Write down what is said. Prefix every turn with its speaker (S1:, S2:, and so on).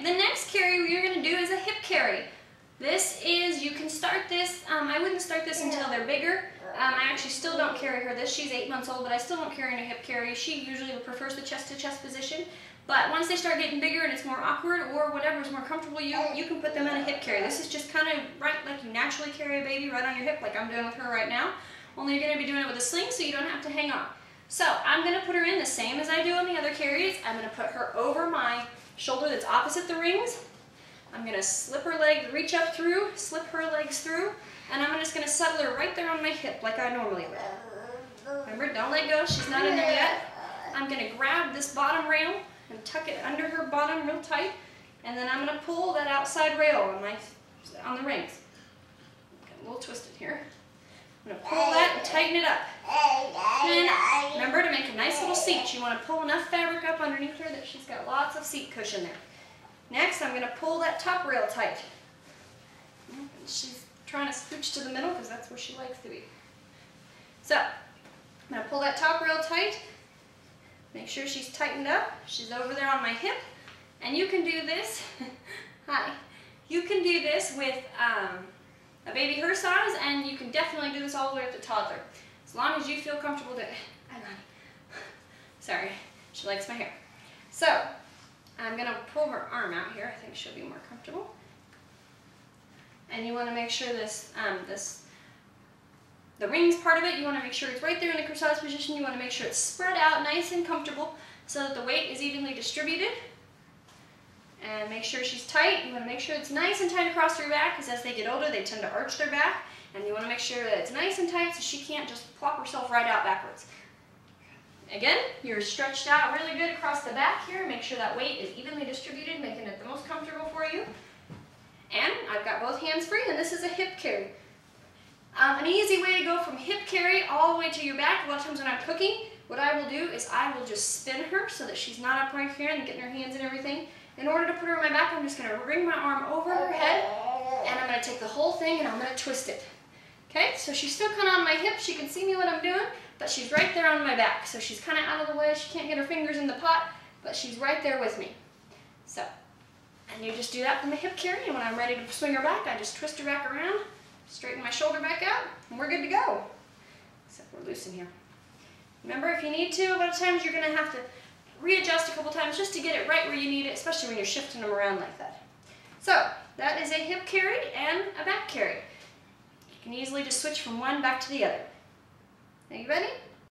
S1: the next carry you're going to do is a hip carry. This is, you can start this, I wouldn't start this until they're bigger. I actually still don't carry her this. She's 8 months old, but I still don't carry in a hip carry. She usually prefers the chest-to-chest position. But once they start getting bigger and it's more awkward or whatever's more comfortable, you can put them in a hip carry. This is just kind of right like you naturally carry a baby right on your hip like I'm doing with her right now. Only you're going to be doing it with a sling so you don't have to hang on. So I'm going to put her in the same as I do on the other carries. I'm going to put her over my shoulder that's opposite the rings. I'm going to slip her leg, reach up through, slip her legs through, and I'm just going to settle her right there on my hip like I normally would. Remember, don't let go. She's not in there yet. I'm going to grab this bottom rail and tuck it under her bottom real tight, and then I'm going to pull that outside rail on the rings. Get a little twisted here. I'm going to pull that and tighten it up. And remember, to make a nice little seat, you want to pull enough fabric up underneath her that she's got lots of seat cushion there. Next, I'm going to pull that top rail tight. She's trying to scooch to the middle because that's where she likes to be. So, I'm going to pull that top rail tight. Make sure she's tightened up. She's over there on my hip. And you can do this, hi, you can do this with a baby her size, and you can definitely do this all the way up to toddler. As long as you feel comfortable doing it. Sorry, she likes my hair. So, I'm going to pull her arm out here. I think she'll be more comfortable. And you want to make sure the rings part of it, you want to make sure it's right there in the corsage position. You want to make sure it's spread out nice and comfortable so that the weight is evenly distributed. And make sure she's tight. You want to make sure it's nice and tight across her back, because as they get older, they tend to arch their back. And you want to make sure that it's nice and tight so she can't just plop herself right out backwards. Again, you're stretched out really good across the back here. Make sure that weight is evenly distributed, making it the most comfortable for you. And I've got both hands free, and this is a hip carry. An easy way to go from hip carry all the way to your back, a lot of times when I'm cooking, what I will do is I will just spin her so that she's not up right here and getting her hands and everything. In order to put her on my back, I'm just going to bring my arm over her head, and I'm going to take the whole thing and I'm going to twist it. Okay, so she's still kind of on my hip. She can see me what I'm doing, but she's right there on my back. So she's kind of out of the way. She can't get her fingers in the pot, but she's right there with me. So, and you just do that from the hip carry, and when I'm ready to swing her back, I just twist her back around, straighten my shoulder back out, and we're good to go. Except we're loose in here. Remember, if you need to, a lot of times you're going to have to readjust a couple times just to get it right where you need it, especially when you're shifting them around like that. So, that is a hip carry and a back carry. You can easily just switch from one back to the other. Are you ready?